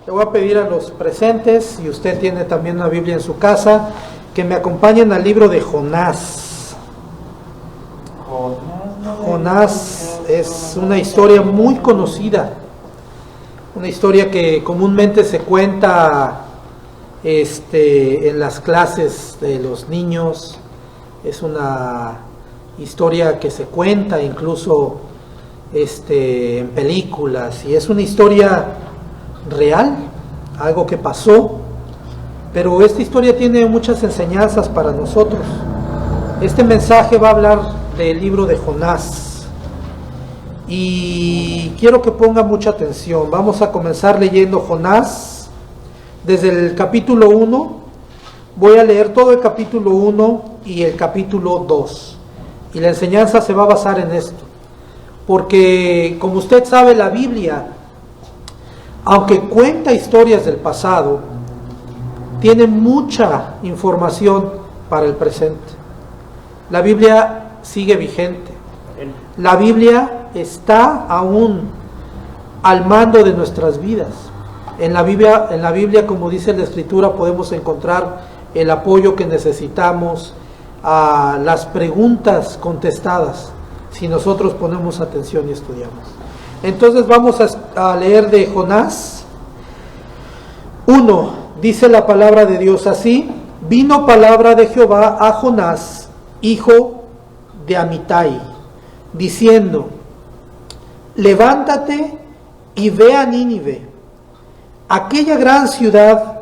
Le voy a pedir a los presentes, y usted tiene también una Biblia en su casa, que me acompañen al libro de Jonás. Jonás es una historia muy conocida, una historia que comúnmente se cuenta en las clases de los niños. Es una historia que se cuenta incluso en películas, y es una historia real, algo que pasó, pero esta historia tiene muchas enseñanzas para nosotros. Este mensaje va a hablar del libro de Jonás y quiero que ponga mucha atención. Vamos a comenzar leyendo Jonás desde el capítulo 1. Voy a leer todo el capítulo 1 y el capítulo 2, y la enseñanza se va a basar en esto, porque como usted sabe, la Biblia, aunque cuenta historias del pasado, tiene mucha información para el presente. La Biblia sigue vigente. La Biblia está aún al mando de nuestras vidas. En la Biblia, como dice la Escritura, podemos encontrar el apoyo que necesitamos, a las preguntas contestadas, si nosotros ponemos atención y estudiamos. Entonces vamos a leer de Jonás 1. Dice la palabra de Dios así: vino palabra de Jehová a Jonás, hijo de Amitai, diciendo: levántate y ve a Nínive, aquella gran ciudad,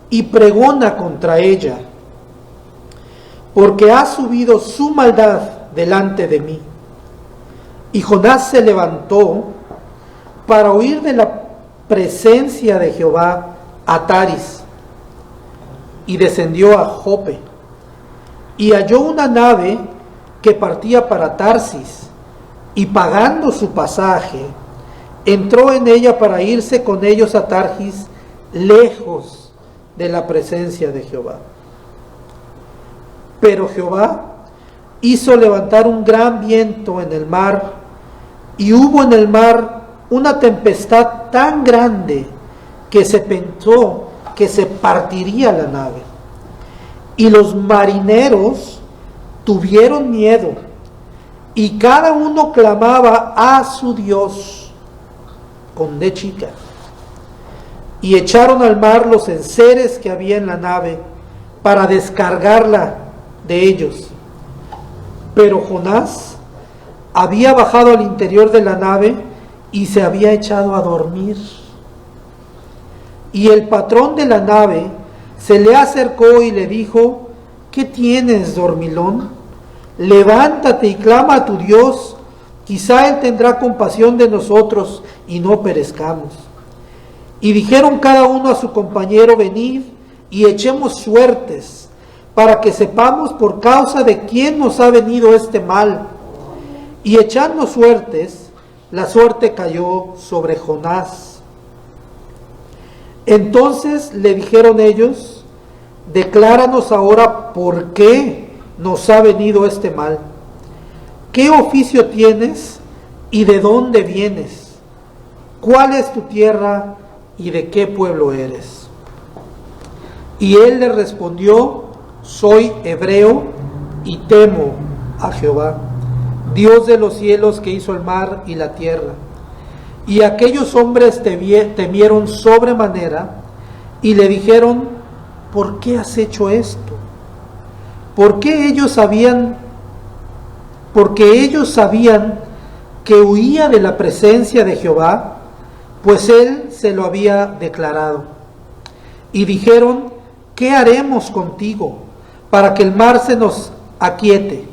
y pregona contra ella, porque ha subido su maldad delante de mí. Y Jonás se levantó para huir de la presencia de Jehová a Taris, y descendió a Jope, y halló una nave que partía para Tarsis, y pagando su pasaje, entró en ella para irse con ellos a Tarsis, lejos de la presencia de Jehová. Pero Jehová hizo levantar un gran viento en el mar, y hubo en el mar una tempestad tan grande que se pensó que se partiría la nave. Y los marineros tuvieron miedo, y cada uno clamaba a su Dios con D chica, y echaron al mar los enseres que había en la nave para descargarla de ellos. Pero Jonás había bajado al interior de la nave y se había echado a dormir. Y el patrón de la nave se le acercó y le dijo: ¿qué tienes, dormilón? Levántate y clama a tu Dios, quizá Él tendrá compasión de nosotros y no perezcamos. Y dijeron cada uno a su compañero: venid y echemos suertes, para que sepamos por causa de quién nos ha venido este mal. Y echando suertes, la suerte cayó sobre Jonás. Entonces le dijeron ellos: decláranos ahora por qué nos ha venido este mal. ¿Qué oficio tienes y de dónde vienes? ¿Cuál es tu tierra y de qué pueblo eres? Y él le respondió: soy hebreo y temo a Jehová, Dios de los cielos, que hizo el mar y la tierra. Y aquellos hombres temieron sobremanera y le dijeron: ¿por qué has hecho esto? Porque ellos sabían que huía de la presencia de Jehová, pues él se lo había declarado. Y dijeron: ¿qué haremos contigo para que el mar se nos aquiete?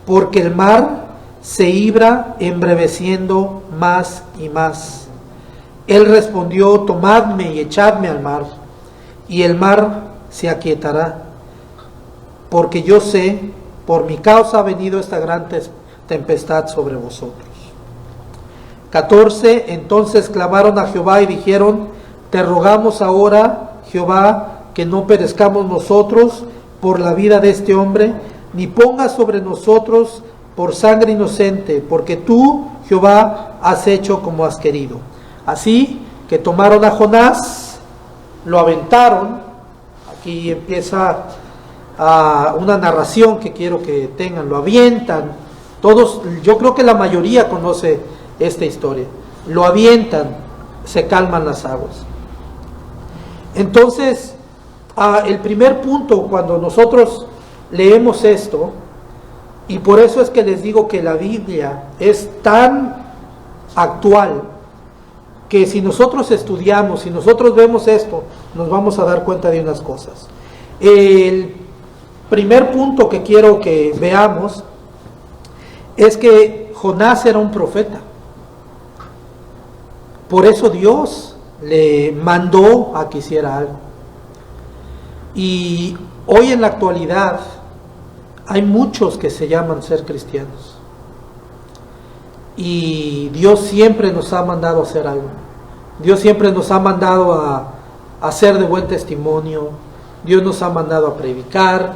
Porque el mar se ibra embraveciendo más y más. Él respondió: tomadme y echadme al mar, y el mar se aquietará, porque yo sé, por mi causa ha venido esta gran tempestad sobre vosotros. 14. Entonces clamaron a Jehová y dijeron: te rogamos ahora, Jehová, que no perezcamos nosotros por la vida de este hombre, ni pongas sobre nosotros por sangre inocente, porque tú, Jehová, has hecho como has querido. Así que tomaron a Jonás lo aventaron. Aquí empieza una narración que quiero que tengan, lo avientan. Todos, yo creo que la mayoría conoce esta historia. Lo avientan, se calman las aguas. Entonces, el primer punto cuando nosotros leemos esto, y por eso es que les digo que la Biblia es tan actual, que si nosotros estudiamos, si nosotros vemos esto, nos vamos a dar cuenta de unas cosas. El primer punto que quiero que veamos es que Jonás era un profeta. Por eso Dios le mandó a que hiciera algo. Y hoy en la actualidad hay muchos que se llaman ser cristianos. Y Dios siempre nos ha mandado a hacer algo. Dios siempre nos ha mandado a ser de buen testimonio. Dios nos ha mandado a predicar.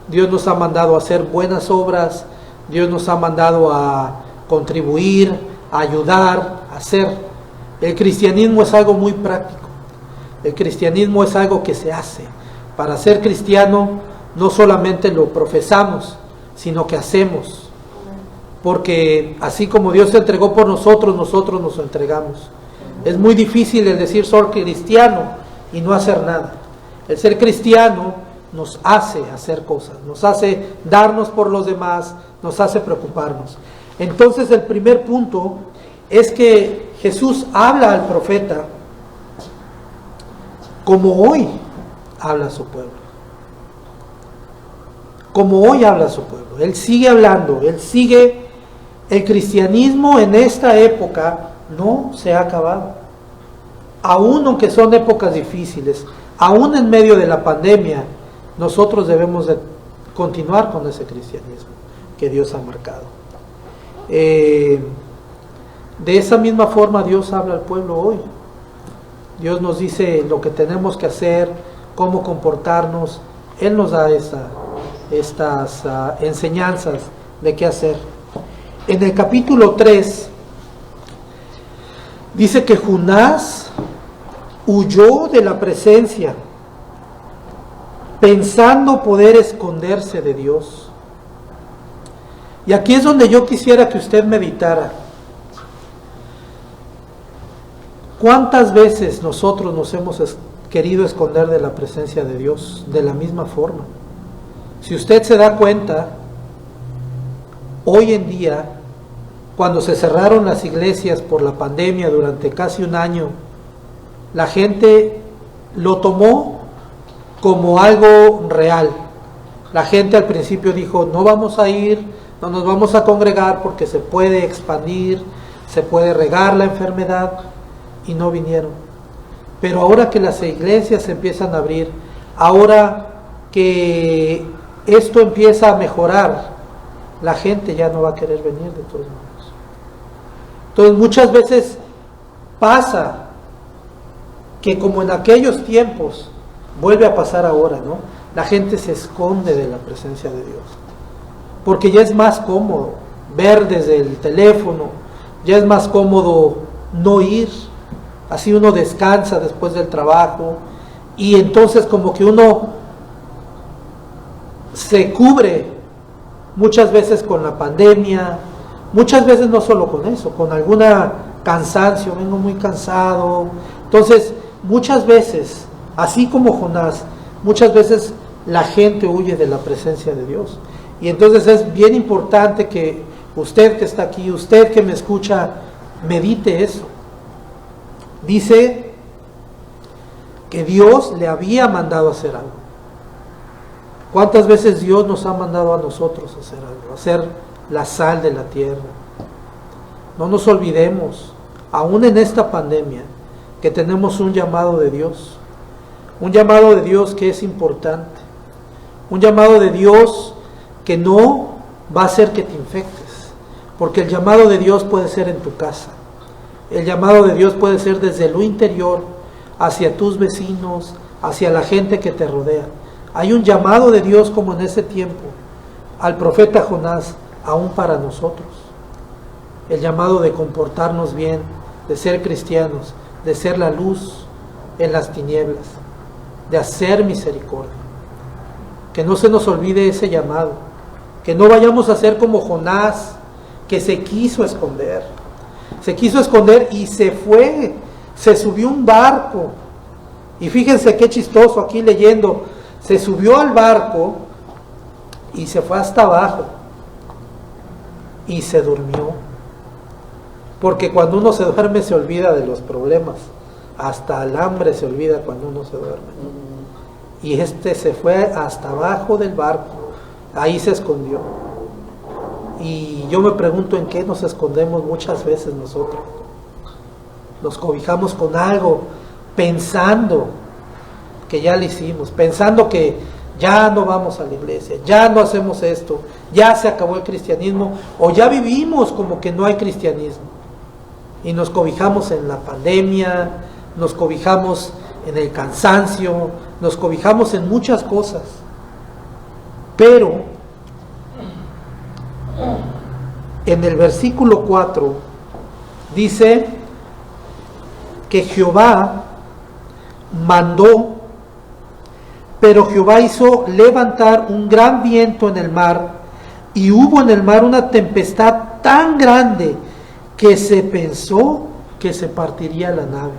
Dios nos ha mandado a hacer buenas obras. Dios nos ha mandado a contribuir, a ayudar, a hacer. El cristianismo es algo muy práctico. El cristianismo es algo que se hace. Para ser cristiano no solamente lo profesamos, sino que hacemos. Porque así como Dios se entregó por nosotros, nosotros nos entregamos. Es muy difícil el decir soy cristiano y no hacer nada. El ser cristiano nos hace hacer cosas, nos hace darnos por los demás, nos hace preocuparnos. Entonces el primer punto es que Jesús habla al profeta como hoy habla a su pueblo. Como hoy habla a su pueblo. Él sigue hablando, él sigue. El cristianismo en esta época no se ha acabado. Aún aunque son épocas difíciles, aún en medio de la pandemia, nosotros debemos de continuar con ese cristianismo que Dios ha marcado. De esa misma forma Dios habla al pueblo hoy. Dios nos dice lo que tenemos que hacer, cómo comportarnos. Él nos da estas enseñanzas de qué hacer. En el capítulo 3 dice que Jonás huyó de la presencia, pensando poder esconderse de Dios. Y aquí es donde yo quisiera que usted meditara. ¿Cuántas veces nosotros nos hemos querido esconder de la presencia de Dios de la misma forma? Si usted se da cuenta, hoy en día, cuando se cerraron las iglesias por la pandemia durante casi un año, la gente lo tomó como algo real. La gente al principio dijo, no vamos a ir, no nos vamos a congregar porque se puede expandir, se puede regar la enfermedad, y no vinieron. Pero ahora que las iglesias se empiezan a abrir, ahora que esto empieza a mejorar, la gente ya no va a querer venir de todos modos. Entonces muchas veces pasa que como en aquellos tiempos, vuelve a pasar ahora, ¿no? La gente se esconde de la presencia de Dios, porque ya es más cómodo ver desde el teléfono, ya es más cómodo no ir, así uno descansa después del trabajo, y entonces como que uno se cubre muchas veces con la pandemia, muchas veces no solo con eso, con alguna cansancio, vengo muy cansado. Entonces, muchas veces, así como Jonás, muchas veces la gente huye de la presencia de Dios. Y entonces es bien importante que usted que está aquí, usted que me escucha, medite eso. Dice que Dios le había mandado a hacer algo. ¿Cuántas veces Dios nos ha mandado a nosotros a hacer algo? A ser la sal de la tierra. No nos olvidemos, aún en esta pandemia, que tenemos un llamado de Dios. Un llamado de Dios que es importante. Un llamado de Dios que no va a hacer que te infectes. Porque el llamado de Dios puede ser en tu casa. El llamado de Dios puede ser desde lo interior, hacia tus vecinos, hacia la gente que te rodea. Hay un llamado de Dios como en ese tiempo, al profeta Jonás, aún para nosotros. El llamado de comportarnos bien, de ser cristianos, de ser la luz en las tinieblas. de hacer misericordia. Que no se nos olvide ese llamado, que no vayamos a ser como Jonás, que se quiso esconder y se fue, se subió a un barco. Y fíjense qué chistoso aquí leyendo, se subió al barco y se fue hasta abajo y se durmió. Porque cuando uno se duerme se olvida de los problemas, hasta el hambre se olvida cuando uno se duerme. Y se fue hasta abajo del barco, ahí se escondió. Y yo me pregunto en qué nos escondemos muchas veces nosotros. Nos cobijamos con algo, pensando que ya lo hicimos, pensando que ya no vamos a la iglesia, ya no hacemos esto, ya se acabó el cristianismo, o ya vivimos como que no hay cristianismo. Y nos cobijamos en la pandemia, nos cobijamos en el cansancio, nos cobijamos en muchas cosas. Pero en el versículo 4 dice que Jehová mandó, pero Jehová hizo levantar un gran viento en el mar, y hubo en el mar una tempestad tan grande que se pensó que se partiría la nave.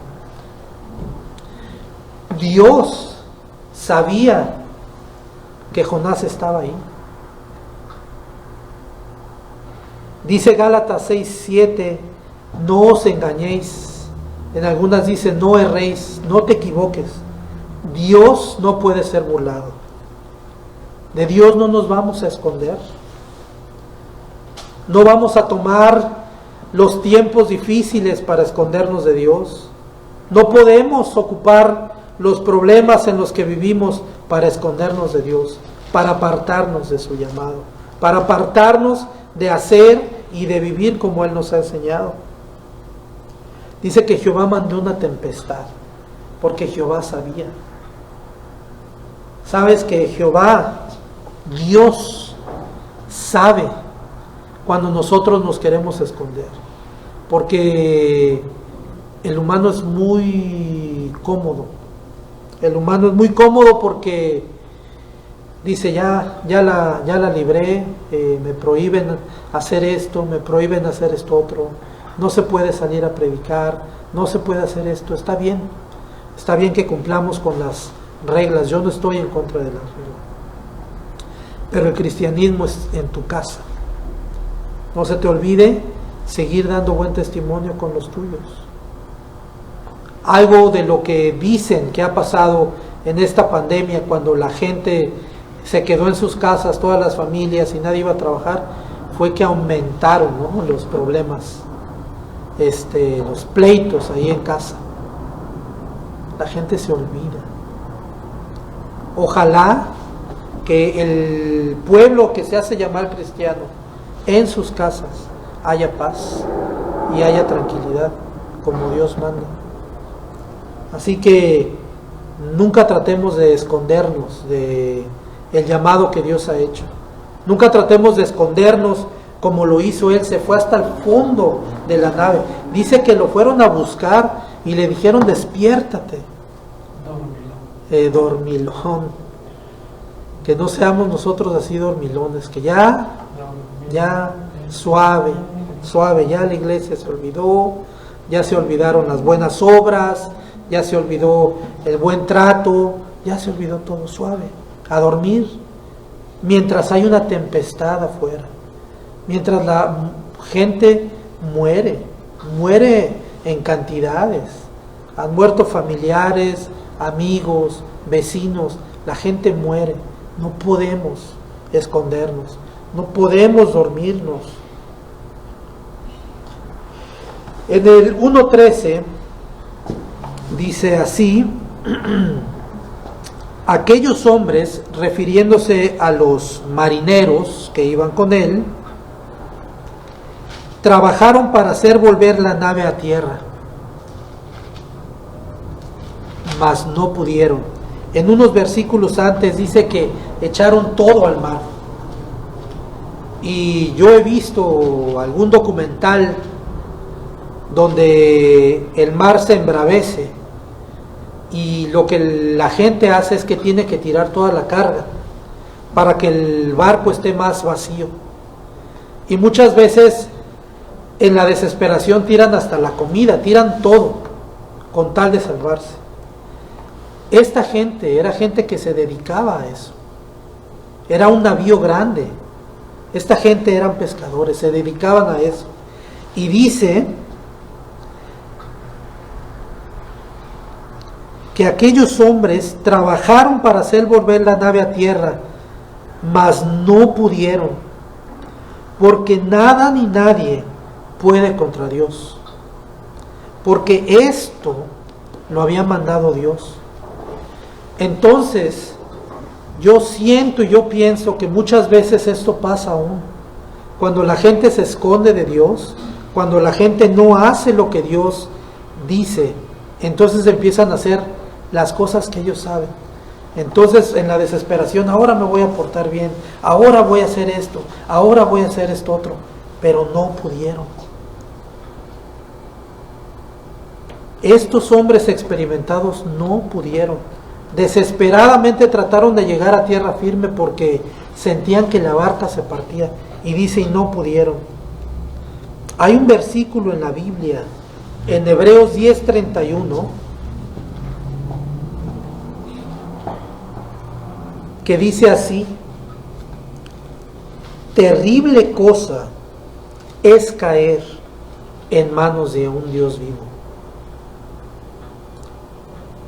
Dios sabía que Jonás estaba ahí. Dice Gálatas 6:7, no os engañéis. En algunas dice, no erréis, no te equivoques. Dios no puede ser burlado. De Dios no nos vamos a esconder. No vamos a tomar los tiempos difíciles para escondernos de Dios. No podemos ocupar los problemas en los que vivimos para escondernos de Dios, para apartarnos de su llamado, para apartarnos de hacer y de vivir como Él nos ha enseñado. Dice que Jehová mandó una tempestad, porque Jehová sabía. Sabes que Jehová, Dios, sabe cuando nosotros nos queremos esconder, porque el humano es muy cómodo. El humano es muy cómodo porque dice, ya la libré, me prohíben hacer esto, me prohíben hacer esto otro, no se puede salir a predicar, no se puede hacer esto. Está bien que cumplamos con las reglas, yo no estoy en contra de las reglas, pero el cristianismo es en tu casa. No se te olvide seguir dando buen testimonio con los tuyos. Algo de lo que dicen que ha pasado en esta pandemia, cuando la gente se quedó en sus casas, todas las familias, y nadie iba a trabajar, fue que aumentaron, ¿no?, los problemas, los pleitos ahí en casa. La gente se olvida. Ojalá que el pueblo que se hace llamar cristiano, en sus casas haya paz y haya tranquilidad, como Dios manda. Así que nunca tratemos de escondernos de el llamado que Dios ha hecho. Nunca tratemos de escondernos como lo hizo él. Se fue hasta el fondo de la nave. Dice que lo fueron a buscar y le dijeron, despiértate. Dormilón. Que no seamos nosotros así dormilones, que ya suave, ya la iglesia se olvidó, ya se olvidaron las buenas obras, ya se olvidó el buen trato, ya se olvidó todo. Suave, a dormir, mientras hay una tempestad afuera, mientras la gente muere en cantidades. Han muerto familiares, amigos, vecinos, la gente muere. No podemos escondernos, no podemos dormirnos. En el 1:13 dice así: aquellos hombres, refiriéndose a los marineros que iban con él, trabajaron para hacer volver la nave a tierra, mas no pudieron. En unos versículos antes dice que echaron todo al mar. Y yo he visto algún documental donde el mar se embravece y lo que la gente hace es que tiene que tirar toda la carga para que el barco esté más vacío. Y muchas veces en la desesperación tiran hasta la comida, tiran todo con tal de salvarse. Esta gente era gente que se dedicaba a eso. Era un navío grande. Esta gente eran pescadores, se dedicaban a eso. Y dice que aquellos hombres trabajaron para hacer volver la nave a tierra, mas no pudieron, porque nada ni nadie puede contra Dios, porque esto lo había mandado Dios. Entonces, yo siento y yo pienso que muchas veces esto pasa aún, cuando la gente se esconde de Dios, cuando la gente no hace lo que Dios dice, entonces empiezan a hacer las cosas que ellos saben. Entonces en la desesperación, ahora me voy a portar bien, ahora voy a hacer esto, ahora voy a hacer esto otro, pero no pudieron. Estos hombres experimentados no pudieron. Desesperadamente trataron de llegar a tierra firme porque sentían que la barca se partía. Y dice, y no pudieron. Hay un versículo en la Biblia, en Hebreos 10:31, que dice así: terrible cosa es caer en manos de un Dios vivo.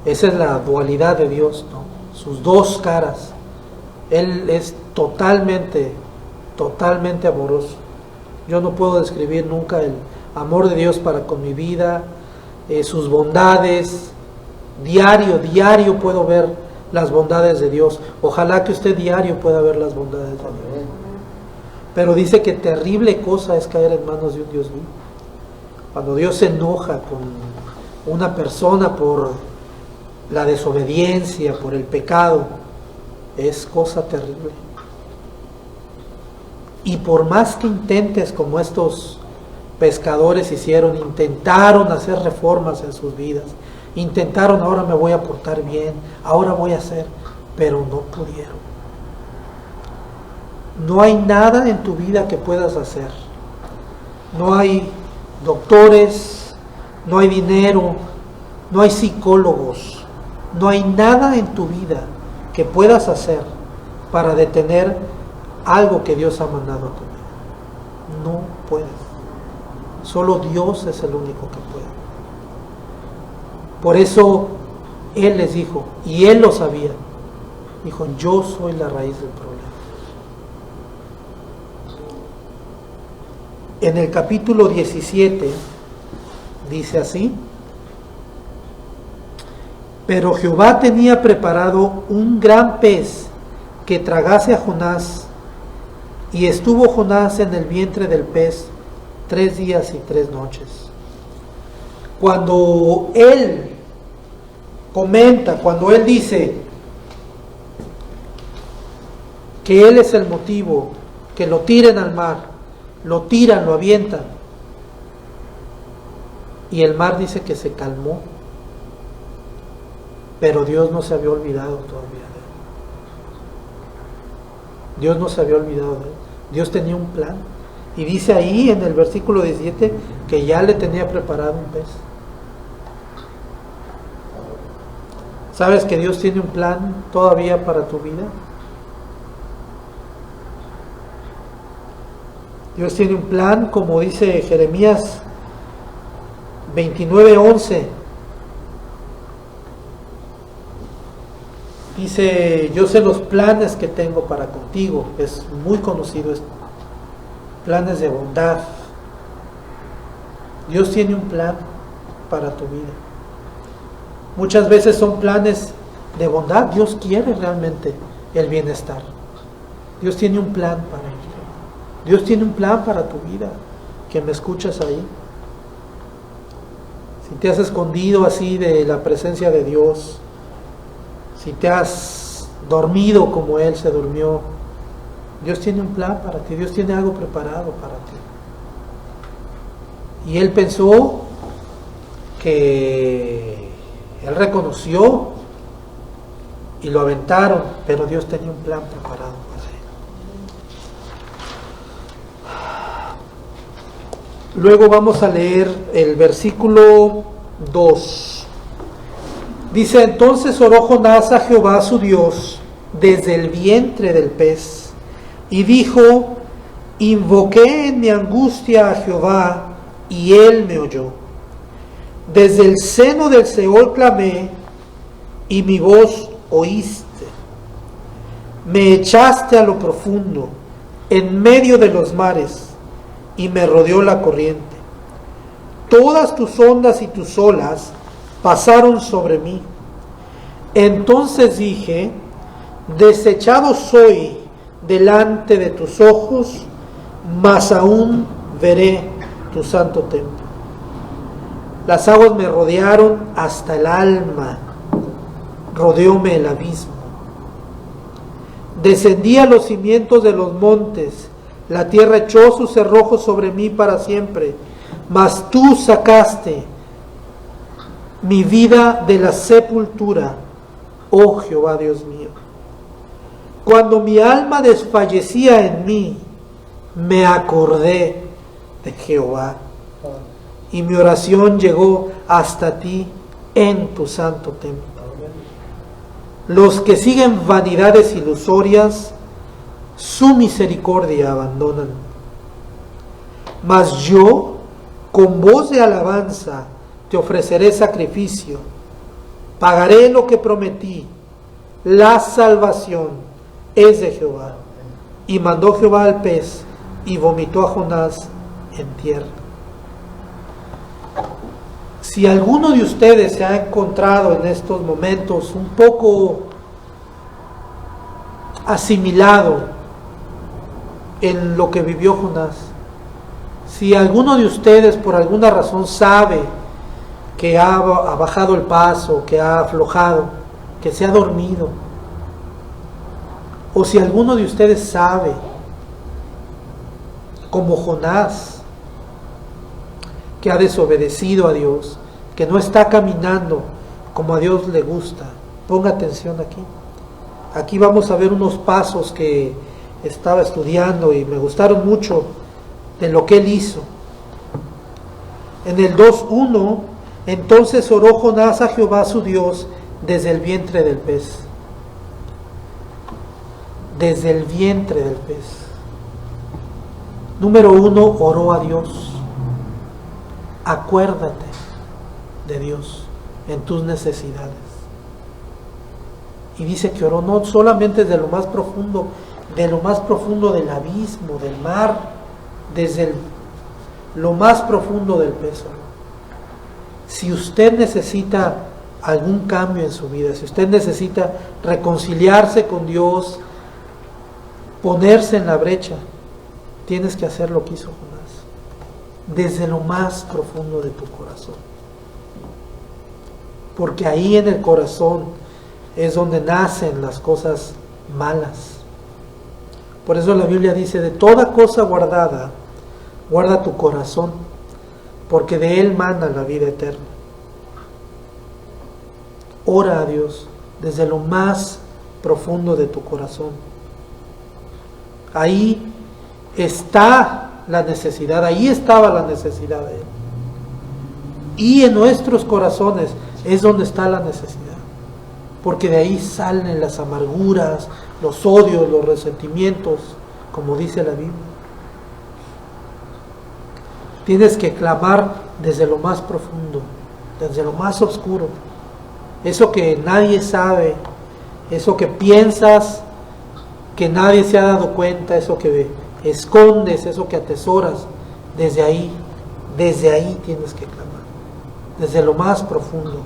Esa es la dualidad de Dios, ¿no? Sus dos caras. Él es totalmente amoroso. Yo no puedo describir nunca el amor de Dios para con mi vida, sus bondades. Diario puedo ver las bondades de Dios. Ojalá que usted diario pueda ver las bondades de Dios. Pero dice que terrible cosa es caer en manos de un Dios vivo. Cuando Dios se enoja con una persona por la desobediencia, por el pecado, es cosa terrible. Y por más que intentes, como estos pescadores hicieron, intentaron hacer reformas en sus vidas, intentaron, ahora me voy a portar bien, ahora voy a hacer, pero no pudieron. No hay nada en tu vida que puedas hacer. No hay doctores, no hay dinero, no hay psicólogos, no hay nada en tu vida que puedas hacer para detener algo que Dios ha mandado a tu vida. No puedes. Solo Dios es el único que puede. Por eso Él les dijo, y Él lo sabía, dijo, yo soy la raíz del problema. En el capítulo 17 dice así: pero Jehová tenía preparado un gran pez que tragase a Jonás, y estuvo Jonás en el vientre del pez 3 días y 3 noches. Cuando él comenta, cuando él dice que él es el motivo, que lo tiren al mar, lo tiran, lo avientan, y el mar dice que se calmó, pero Dios no se había olvidado todavía de él. Dios no se había olvidado de él. Dios tenía un plan. Y dice ahí en el versículo 17 que ya le tenía preparado un pez. ¿Sabes que Dios tiene un plan todavía para tu vida? Dios tiene un plan, como dice Jeremías 29:11. Dice, yo sé los planes que tengo para contigo. Es muy conocido esto. Planes de bondad. Dios tiene un plan para tu vida. Muchas veces son planes de bondad. Dios quiere realmente el bienestar. Dios tiene un plan para ello. Dios tiene un plan para tu vida. Que me escuchas ahí. Si te has escondido así de la presencia de Dios, si te has dormido como Él se durmió, Dios tiene un plan para ti, Dios tiene algo preparado para ti. Y Él pensó que Él reconoció y lo aventaron, pero Dios tenía un plan preparado para él. Luego vamos a leer el versículo 2. Dice: entonces oró Jonás a Jehová su Dios desde el vientre del pez, y dijo: invoqué en mi angustia a Jehová, y él me oyó. Desde el seno del Seol clamé, y mi voz oíste. Me echaste a lo profundo, en medio de los mares, y me rodeó la corriente. Todas tus ondas y tus olas pasaron sobre mí. Entonces dije: desechado soy delante de tus ojos, mas aún veré tu santo templo. Las aguas me rodearon hasta el alma, rodeóme el abismo. Descendí a los cimientos de los montes, la tierra echó sus cerrojos sobre mí para siempre, mas tú sacaste mi vida de la sepultura, oh Jehová Dios mío. Cuando mi alma desfallecía en mí, me acordé de Jehová, y mi oración llegó hasta ti en tu santo templo. Los que siguen vanidades ilusorias, su misericordia abandonan. Mas yo, con voz de alabanza, te ofreceré sacrificio. Pagaré lo que prometí. La salvación es de Jehová. Y mandó Jehová al pez, y vomitó a Jonás en tierra. Si alguno de ustedes se ha encontrado en estos momentos un poco asimilado en lo que vivió Jonás, si alguno de ustedes por alguna razón sabe que ha bajado el paso, que ha aflojado, que se ha dormido, o si alguno de ustedes sabe, como Jonás, que ha desobedecido a Dios, que no está caminando como a Dios le gusta, ponga atención aquí. Aquí vamos a ver unos pasos que estaba estudiando y me gustaron mucho de lo que él hizo. En el 2:1, entonces oró Jonás a Jehová su Dios desde el vientre del pez. Desde el vientre del pez. Número 1, oró a Dios. Acuérdate de Dios en tus necesidades. Y dice que oró no solamente desde lo más profundo del abismo, del mar, desde lo más profundo del pez. Si usted necesita algún cambio en su vida, si usted necesita reconciliarse con Dios, ponerse en la brecha, tienes que hacer lo que hizo Jonás. Desde lo más profundo de tu corazón. Porque ahí en el corazón es donde nacen las cosas malas. Por eso la Biblia dice: de toda cosa guardada, guarda tu corazón, porque de él mana la vida eterna. Ora a Dios desde lo más profundo de tu corazón. Ahí está la necesidad, ahí estaba la necesidad de él. Y en nuestros corazones es donde está la necesidad, porque de ahí salen las amarguras, los odios, los resentimientos, como dice la Biblia. Tienes que clamar desde lo más profundo, desde lo más oscuro, eso que nadie sabe, eso que piensas que nadie se ha dado cuenta, eso que escondes, eso que atesoras. Desde ahí tienes que clamar, desde lo más profundo.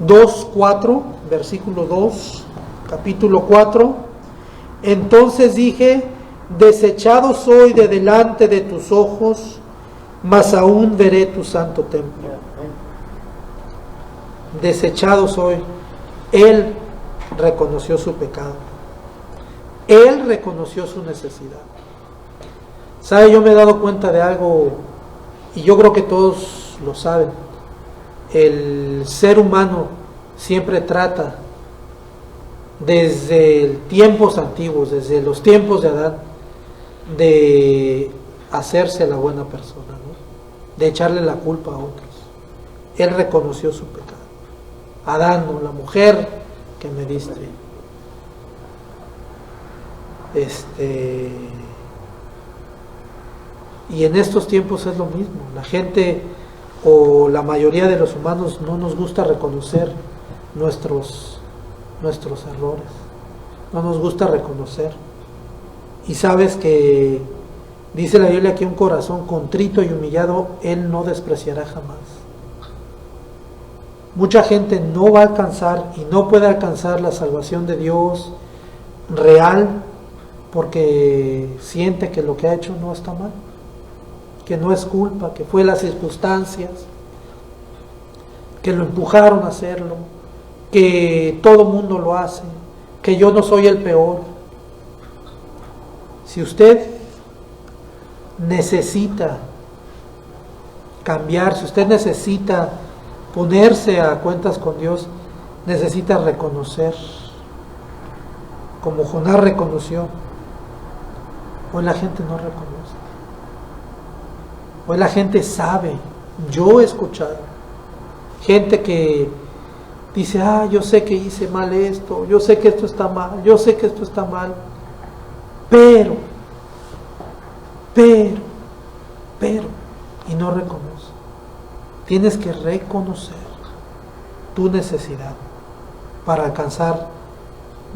2:4, versículo 2, capítulo 4. Entonces dije: desechado soy de delante de tus ojos, mas aún veré tu santo templo. Desechado soy. Él reconoció su pecado. Él reconoció su necesidad. ¿Sabe? Yo me he dado cuenta de algo, y yo creo que todos lo saben. el ser humano siempre trata, desde tiempos antiguos, desde los tiempos de Adán, de hacerse la buena persona, ¿no? De echarle la culpa a otros. Él reconoció su pecado. Adán, ¿no? La mujer que me diste. Y en estos tiempos es lo mismo. La gente o la mayoría de los humanos no nos gusta reconocer nuestros errores. No nos gusta reconocer. Y sabes que dice la Biblia que un corazón contrito y humillado Él no despreciará jamás. Mucha gente no va a alcanzar y no puede alcanzar la salvación de Dios real porque siente que lo que ha hecho no está mal, que no es culpa, que fue las circunstancias, que lo empujaron a hacerlo, que todo mundo lo hace, que yo no soy el peor. Si usted necesita cambiar, si usted necesita ponerse a cuentas con Dios, necesita reconocer, como Jonás reconoció. Hoy la gente no reconoce. Hoy la gente sabe, yo he escuchado gente que dice, yo sé que hice mal esto, yo sé que esto está mal, yo sé que esto está mal, pero, y no reconoce. Tienes que reconocer tu necesidad para alcanzar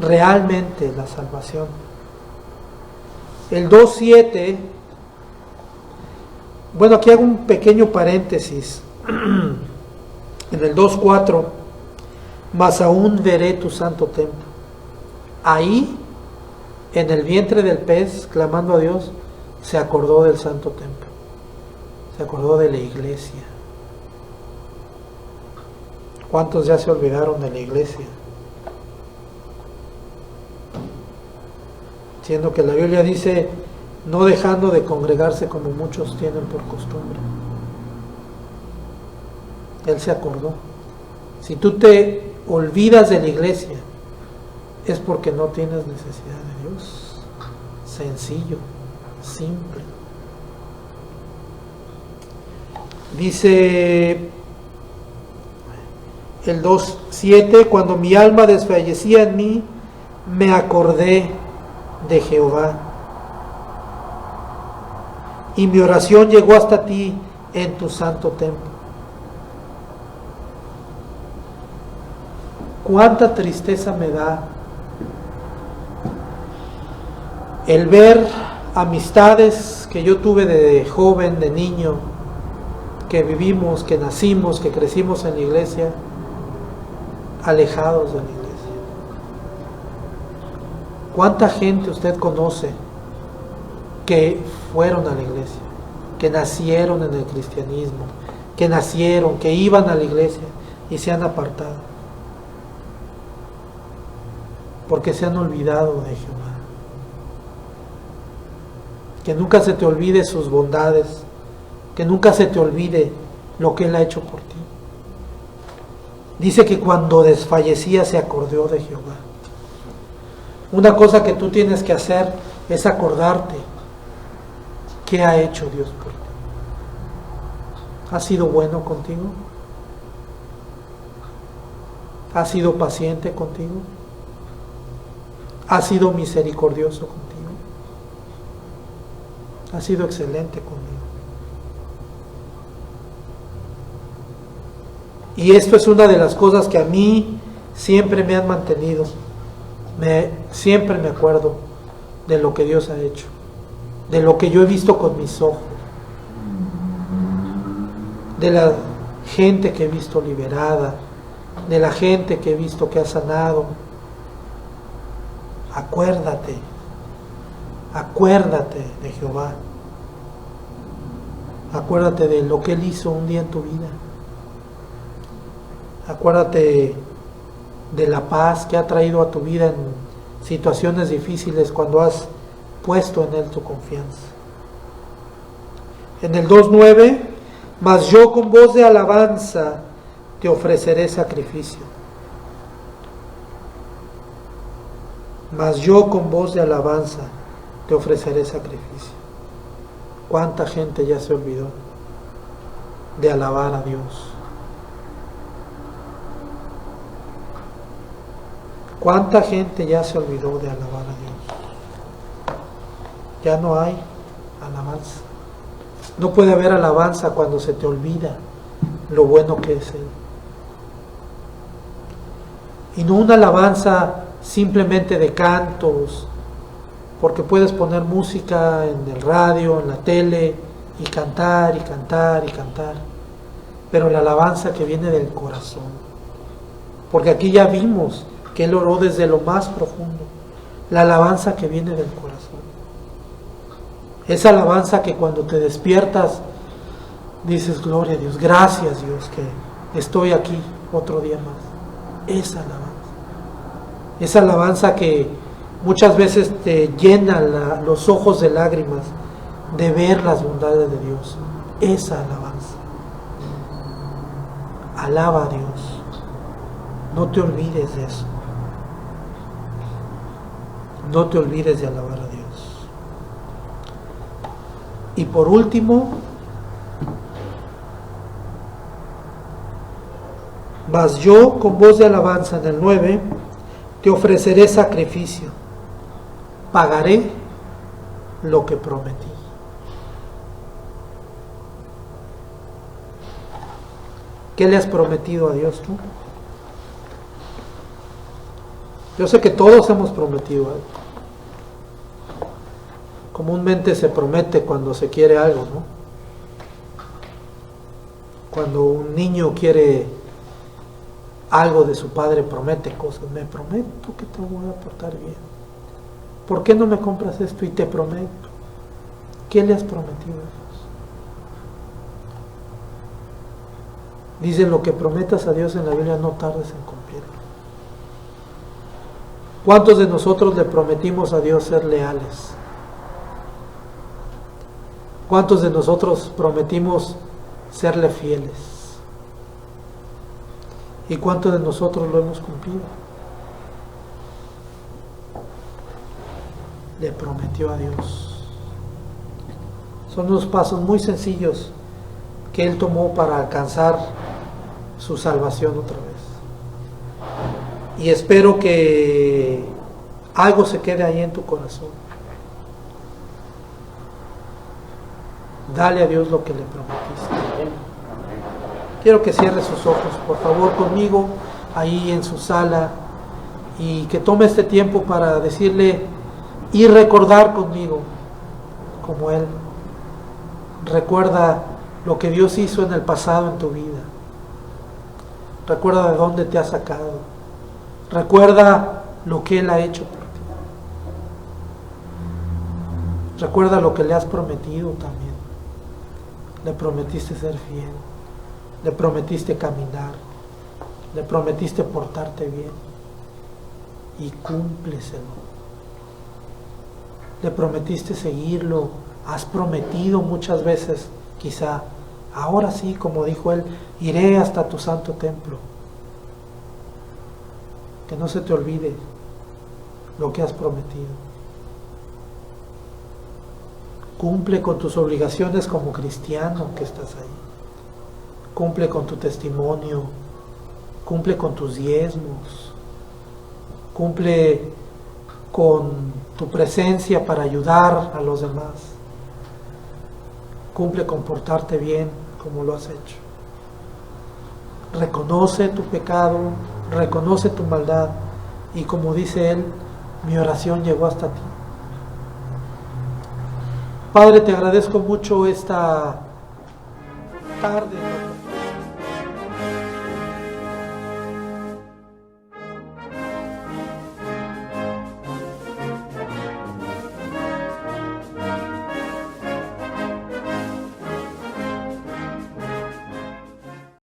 realmente la salvación. El 2:7, bueno, aquí hago un pequeño paréntesis. En el 2:4, mas aún veré tu santo templo. Ahí, en el vientre del pez, clamando a Dios, se acordó del santo templo, se acordó de la iglesia. ¿Cuántos ya se olvidaron de la iglesia? Siendo que la Biblia dice, no dejando de congregarse como muchos tienen por costumbre. Él se acordó. Si tú te olvidas de la iglesia, es porque no tienes necesidad de Dios. Sencillo, simple. Dice el 2:7, cuando mi alma desfallecía en mí, me acordé de Jehová, y mi oración llegó hasta ti en tu santo templo. Cuánta tristeza me da el ver amistades que yo tuve de joven, de niño, que vivimos, que nacimos, que crecimos en la iglesia, alejados de la iglesia. ¿Cuánta gente usted conoce que fueron a la iglesia, que nacieron en el cristianismo, que nacieron, que iban a la iglesia y se han apartado? Porque se han olvidado de Jehová. Que nunca se te olvide sus bondades, que nunca se te olvide lo que Él ha hecho por ti. Dice que cuando desfallecía se acordó de Jehová. Una cosa que tú tienes que hacer es acordarte qué ha hecho Dios por ti. ¿Ha sido bueno contigo? ¿Ha sido paciente contigo? ¿Ha sido misericordioso contigo? ¿Ha sido excelente conmigo? Y esto es una de las cosas que a mí siempre me han mantenido. Siempre me acuerdo de lo que Dios ha hecho, de lo que yo he visto con mis ojos, de la gente que he visto liberada, de la gente que he visto que ha sanado. Acuérdate de Jehová. Acuérdate de lo que Él hizo un día en tu vida. Acuérdate de la paz que ha traído a tu vida en situaciones difíciles cuando has puesto en Él tu confianza. En el 2:9, mas yo con voz de alabanza te ofreceré sacrificio. Mas yo con voz de alabanza te ofreceré sacrificio. ¿Cuánta gente ya se olvidó de alabar a Dios? ¿Cuánta gente ya se olvidó de alabar a Dios? Ya no hay alabanza. No puede haber alabanza cuando se te olvida lo bueno que es Él. Y no una alabanza simplemente de cantos, porque puedes poner música en el radio, en la tele, y cantar, y cantar, y cantar. Pero la alabanza que viene del corazón. Porque aquí ya vimos que Él oró desde lo más profundo. La alabanza que viene del corazón. Esa alabanza que cuando te despiertas dices, gloria a Dios, gracias Dios que estoy aquí otro día más. Esa alabanza. Esa alabanza que muchas veces te llena los ojos de lágrimas de ver las bondades de Dios. Esa alabanza. Alaba a Dios. No te olvides de eso. No te olvides de alabar a Dios. Y por último, mas yo con voz de alabanza en el 9, te ofreceré sacrificio, pagaré lo que prometí. ¿Qué le has prometido a Dios tú? Yo sé que todos hemos prometido algo. Comúnmente se promete cuando se quiere algo, ¿no? Cuando un niño quiere algo de su padre, promete cosas. Me prometo que te voy a portar bien. ¿Por qué no me compras esto? Y te prometo. ¿Qué le has prometido a Dios? Dice, lo que prometas a Dios en la Biblia no tardes en cumplirlo. ¿Cuántos de nosotros le prometimos a Dios ser leales? ¿Cuántos de nosotros prometimos serle fieles? ¿Y cuántos de nosotros lo hemos cumplido? Le prometió a Dios. Son unos pasos muy sencillos que Él tomó para alcanzar su salvación otra vez. Y espero que algo se quede ahí en tu corazón. Dale a Dios lo que le prometiste. Quiero que cierre sus ojos, por favor, conmigo, ahí en su sala, y que tome este tiempo para decirle y recordar conmigo, como Él. Recuerda lo que Dios hizo en el pasado en tu vida. Recuerda de dónde te ha sacado. Recuerda lo que Él ha hecho por ti. Recuerda lo que le has prometido también. Le prometiste ser fiel. Le prometiste caminar. Le prometiste portarte bien. Y cúmpleselo. Le prometiste seguirlo. Has prometido muchas veces, quizá, ahora sí, como dijo Él, iré hasta tu santo templo. Que no se te olvide lo que has prometido. Cumple con tus obligaciones como cristiano que estás ahí. Cumple con tu testimonio. Cumple con tus diezmos. Cumple con tu presencia para ayudar a los demás. Cumple con portarte bien como lo has hecho. Reconoce tu pecado, reconoce tu maldad, y como dice Él, mi oración llegó hasta ti. Padre, te agradezco mucho esta tarde.